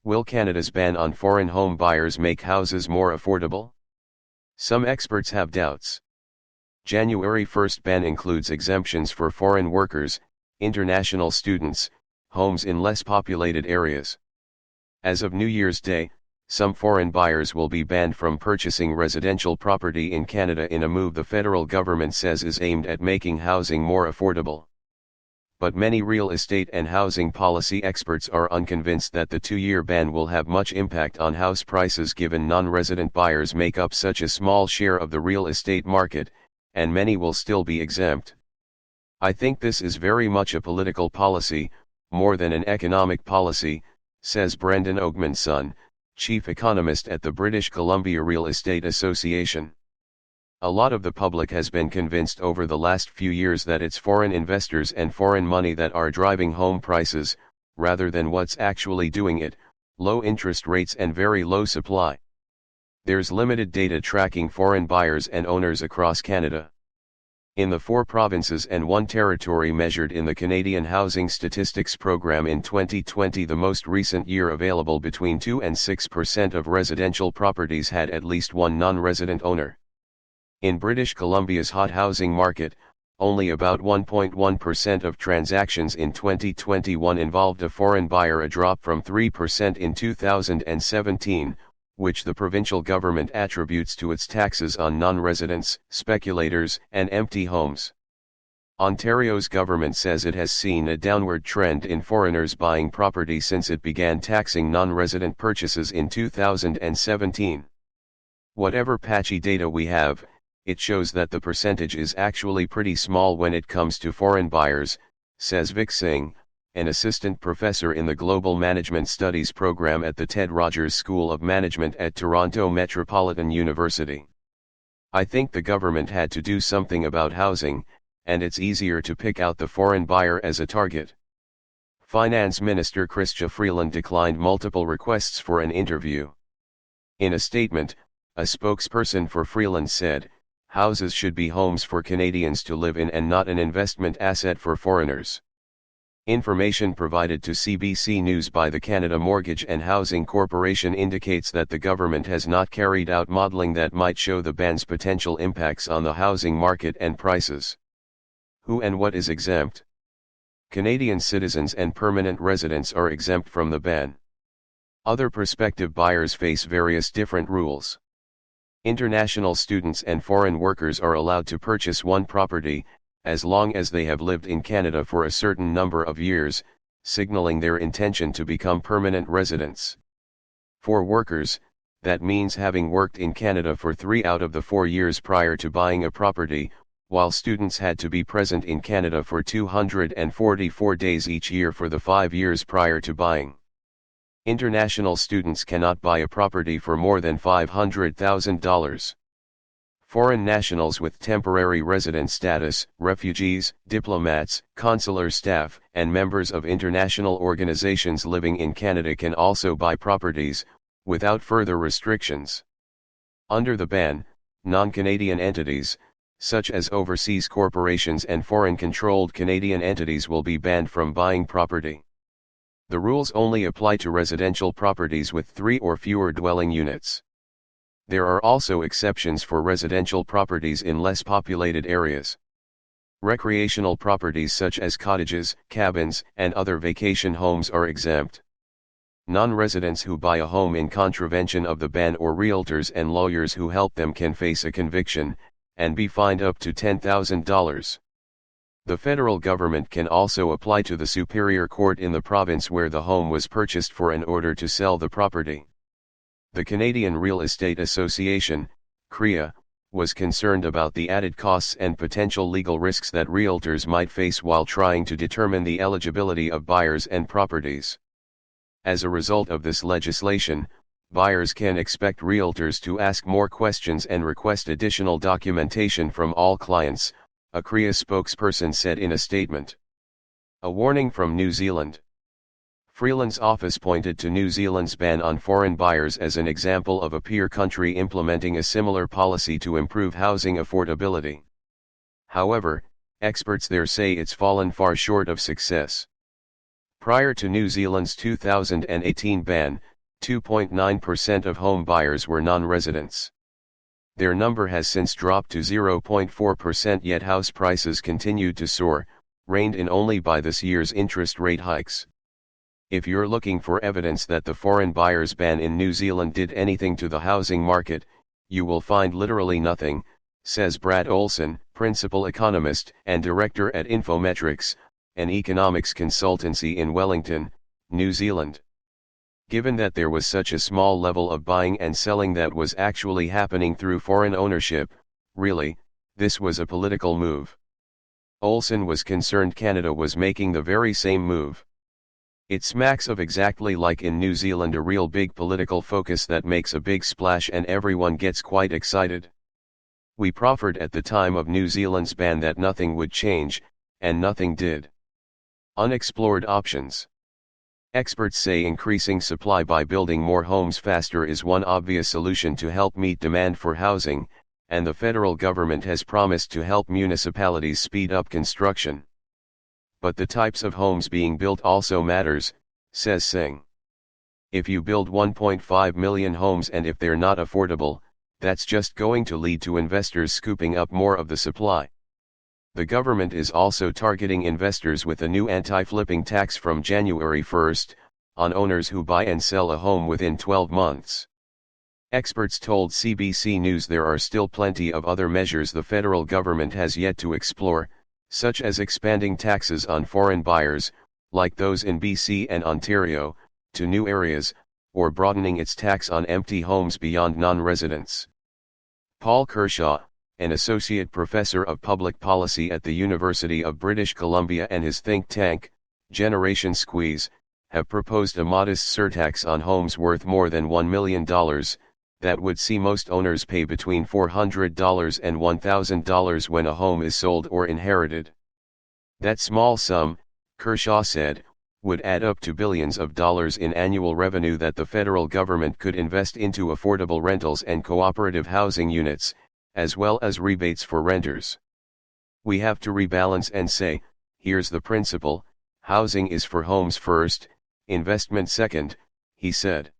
Will Canada's ban on foreign home buyers make houses more affordable? Some experts have doubts. January 1 ban includes exemptions for foreign workers, international students, homes in less populated areas. As of New Year's Day, some foreign buyers will be banned from purchasing residential property in Canada in a move the federal government says is aimed at making housing more affordable. But many real estate and housing policy experts are unconvinced that the 2-year ban will have much impact on house prices given non-resident buyers make up such a small share of the real estate market, and many will still be exempt. I think this is very much a political policy, more than an economic policy, says Brendan Ogmanson, chief economist at the British Columbia Real Estate Association. A lot of the public has been convinced over the last few years that it's foreign investors and foreign money that are driving home prices, rather than what's actually doing it, low interest rates and very low supply. There's limited data tracking foreign buyers and owners across Canada. In the 4 provinces and 1 territory measured in the Canadian Housing Statistics Program in 2020, the most recent year available, between 2 and 6% of residential properties had at least one non-resident owner. In British Columbia's hot housing market, only about 1.1% of transactions in 2021 involved a foreign buyer, a drop from 3% in 2017, which the provincial government attributes to its taxes on non-residents, speculators, and empty homes. Ontario's government says it has seen a downward trend in foreigners buying property since it began taxing non-resident purchases in 2017. Whatever patchy data we have, it shows that the percentage is actually pretty small when it comes to foreign buyers, says Vic Singh, an assistant professor in the Global Management Studies program at the Ted Rogers School of Management at Toronto Metropolitan University. I think the government had to do something about housing, and it's easier to pick out the foreign buyer as a target. Finance Minister Chrystia Freeland declined multiple requests for an interview. In a statement, a spokesperson for Freeland said, "Houses should be homes for Canadians to live in and not an investment asset for foreigners." Information provided to CBC News by the Canada Mortgage and Housing Corporation indicates that the government has not carried out modelling that might show the ban's potential impacts on the housing market and prices. Who and what is exempt? Canadian citizens and permanent residents are exempt from the ban. Other prospective buyers face various different rules. International students and foreign workers are allowed to purchase one property, as long as they have lived in Canada for a certain number of years, signaling their intention to become permanent residents. For workers, that means having worked in Canada for 3 out of the 4 years prior to buying a property, while students had to be present in Canada for 244 days each year for the 5 years prior to buying. International students cannot buy a property for more than $500,000. Foreign nationals with temporary resident status, refugees, diplomats, consular staff, and members of international organizations living in Canada can also buy properties, without further restrictions. Under the ban, non-Canadian entities, such as overseas corporations and foreign-controlled Canadian entities, will be banned from buying property. The rules only apply to residential properties with 3 or fewer dwelling units. There are also exceptions for residential properties in less populated areas. Recreational properties such as cottages, cabins, and other vacation homes are exempt. Non-residents who buy a home in contravention of the ban, or realtors and lawyers who help them, can face a conviction, and be fined up to $10,000. The federal government can also apply to the Superior Court in the province where the home was purchased for an order to sell the property. The Canadian Real Estate Association, CREA, was concerned about the added costs and potential legal risks that realtors might face while trying to determine the eligibility of buyers and properties. As a result of this legislation, buyers can expect realtors to ask more questions and request additional documentation from all clients, a CREA spokesperson said in a statement. A warning from New Zealand. Freeland's office pointed to New Zealand's ban on foreign buyers as an example of a peer country implementing a similar policy to improve housing affordability. However, experts there say it's fallen far short of success. Prior to New Zealand's 2018 ban, 2.9% of home buyers were non-residents. Their number has since dropped to 0.4%, yet house prices continued to soar, reined in only by this year's interest rate hikes. If you're looking for evidence that the foreign buyers ban in New Zealand did anything to the housing market, you will find literally nothing, says Brad Olson, principal economist and director at Infometrics, an economics consultancy in Wellington, New Zealand. Given that there was such a small level of buying and selling that was actually happening through foreign ownership, really, this was a political move. Olson was concerned Canada was making the very same move. It smacks of exactly like in New Zealand, a real big political focus that makes a big splash and everyone gets quite excited. We proffered at the time of New Zealand's ban that nothing would change, and nothing did. Unexplored options. Experts say increasing supply by building more homes faster is one obvious solution to help meet demand for housing, and the federal government has promised to help municipalities speed up construction. But the types of homes being built also matters, says Singh. If you build 1.5 million homes and if they're not affordable, that's just going to lead to investors scooping up more of the supply. The government is also targeting investors with a new anti-flipping tax from January 1st, on owners who buy and sell a home within 12 months. Experts told CBC News there are still plenty of other measures the federal government has yet to explore, such as expanding taxes on foreign buyers, like those in BC and Ontario, to new areas, or broadening its tax on empty homes beyond non-residents. Paul Kershaw, an associate professor of public policy at the University of British Columbia, and his think tank, Generation Squeeze, have proposed a modest surtax on homes worth more than $1 million, that would see most owners pay between $400 and $1,000 when a home is sold or inherited. That small sum, Kershaw said, would add up to billions of dollars in annual revenue that the federal government could invest into affordable rentals and cooperative housing units, as well as rebates for renters. We have to rebalance and say, here's the principle: housing is for homes first, investment second, he said.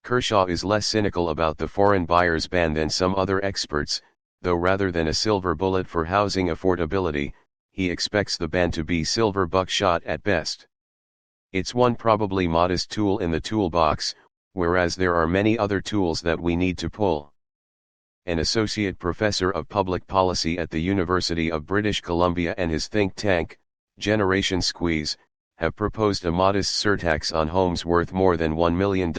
Kershaw is less cynical about the foreign buyers ban than some other experts, though rather than a silver bullet for housing affordability, he expects the ban to be silver buckshot at best. It's one probably modest tool in the toolbox, whereas there are many other tools that we need to pull. An associate professor of public policy at the University of British Columbia and his think tank, Generation Squeeze, have proposed a modest surtax on homes worth more than $1 million,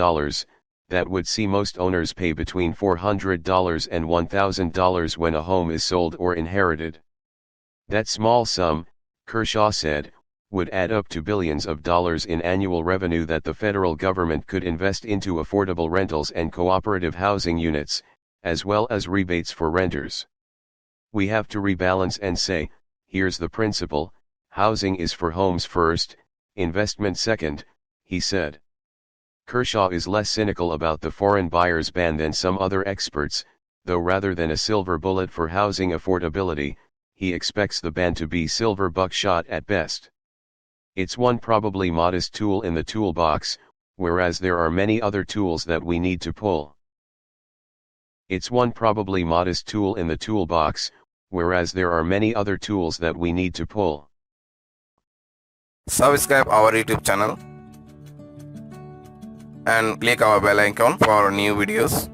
that would see most owners pay between $400 and $1,000 when a home is sold or inherited. That small sum, Kershaw said, would add up to billions of dollars in annual revenue that the federal government could invest into affordable rentals and cooperative housing units, as well as rebates for renters. We have to rebalance and say, here's the principle: housing is for homes first, investment second, he said. Kershaw is less cynical about the foreign buyers ban than some other experts, though rather than a silver bullet for housing affordability, he expects the ban to be silver buckshot at best. It's one probably modest tool in the toolbox, whereas there are many other tools that we need to pull. It's one probably modest tool in the toolbox, whereas there are many other tools that we need to pull. Subscribe our YouTube channel and click our bell icon for new videos.